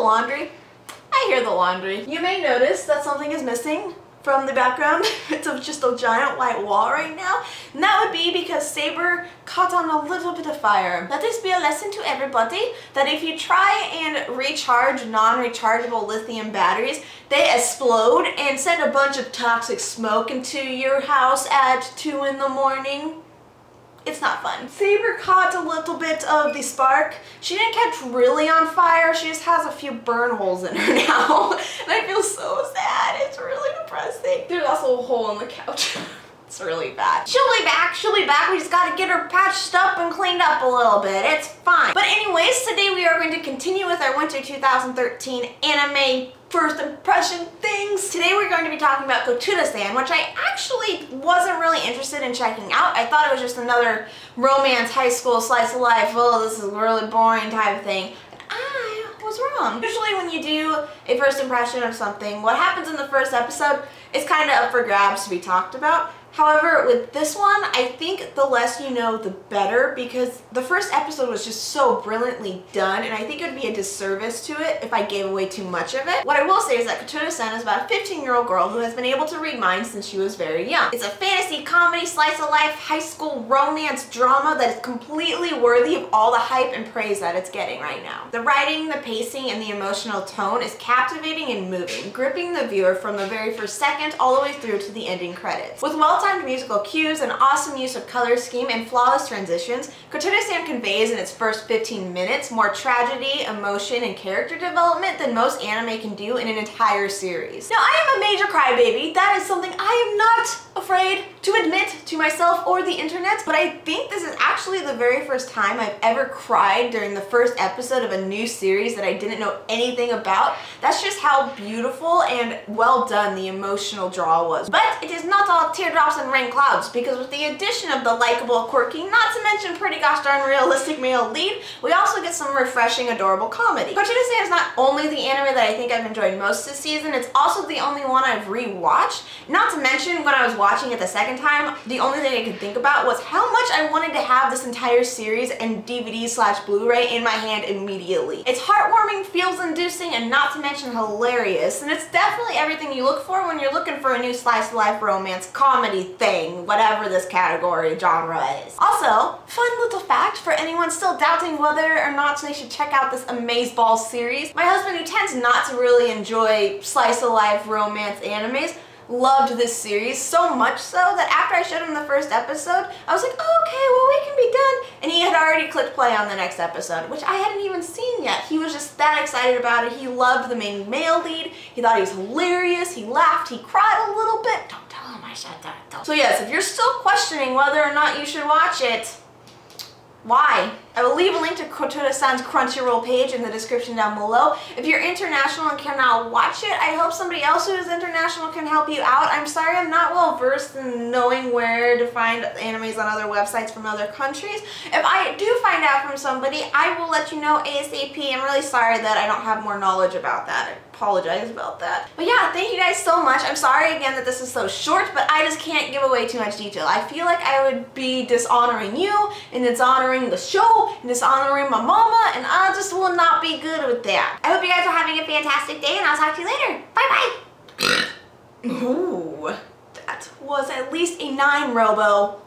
laundry? I hear the laundry. You may notice that something is missing from the background. It's just a giant white wall right now. And that would be because Saber caught on a little bit of fire. Let this be a lesson to everybody that if you try and recharge non-rechargeable lithium batteries, they explode and send a bunch of toxic smoke into your house at 2 in the morning. It's not fun. Saber caught a little bit of the spark. She didn't catch really on fire. She just has a few burn holes in her now. And I feel so sad. It's really depressing. There's also a hole in the couch. It's really bad. She'll be back. She'll be back. We just gotta get her patched up and cleaned up a little bit. It's fine. But anyways, today we are going to continue with our winter 2013 anime first impression things. Today we're going to be talking about Kotoura-san, which I actually wasn't really interested in checking out. I thought it was just another romance, high school, slice of life, oh, this is really boring type of thing. And I was wrong. Usually when you do a first impression of something, what happens in the first episode is kind of up for grabs to be talked about. However, with this one, I think the less you know, the better, because the first episode was just so brilliantly done, and I think it would be a disservice to it if I gave away too much of it. What I will say is that Kotoura-san is about a 15-year-old girl who has been able to read minds since she was very young. It's a fantasy, comedy, slice-of-life, high school romance drama that is completely worthy of all the hype and praise that it's getting right now. The writing, the pacing, and the emotional tone is captivating and moving, gripping the viewer from the very first second all the way through to the ending credits. With well-timed musical cues, and awesome use of color scheme, and flawless transitions, Kotoura-san conveys in its first 15 minutes more tragedy, emotion, and character development than most anime can do in an entire series. Now, I am a major crybaby. That is something I am not afraid to admit to myself or the internet, but I think this is actually the very first time I've ever cried during the first episode of a new series that I didn't know anything about. That's just how beautiful and well done the emotional draw was. But it is not all teardrops and rain clouds, because with the addition of the likable, quirky, not to mention pretty gosh darn realistic male lead, we also get some refreshing, adorable comedy. Kotoura-san is not only the anime that I think I've enjoyed most this season, it's also the only one I've rewatched. Not to mention, when I was watching it the second time, the only thing I could think about was how much I wanted to have this entire series and DVD/Blu-ray in my hand immediately. It's heartwarming, feels-inducing, and not to mention hilarious, and it's definitely everything you look for when you're looking for a new slice-of-life romance comedy thing, whatever this category genre is. Also, fun little fact for anyone still doubting whether or not they should check out this amazeballs series, my husband, who tends not to really enjoy slice-of-life romance animes, loved this series so much so that after I showed him the first episode, I was like, oh, okay, well, we can be done. And he had already clicked play on the next episode, which I hadn't even seen yet. He was just that excited about it. He loved the main male lead. He thought he was hilarious. He laughed. He cried a little bit. Don't tell him I said that. So yes, if you're still questioning whether or not you should watch it, why? I will leave a link to Kotoura-san's Crunchyroll page in the description down below. If you're international and cannot watch it, I hope somebody else who is international can help you out. I'm sorry I'm not well versed in knowing where to find animes on other websites from other countries. If I do find out from somebody, I will let you know ASAP. I'm really sorry that I don't have more knowledge about that. I apologize about that. But yeah, thank you guys so much. I'm sorry again that this is so short, but I just can't give away too much detail. I feel like I would be dishonoring you and dishonoring the show and dishonoring my mama, and I just will not be good with that. I hope you guys are having a fantastic day, and I'll talk to you later. Bye bye. Ooh, that was at least a 9, Robo.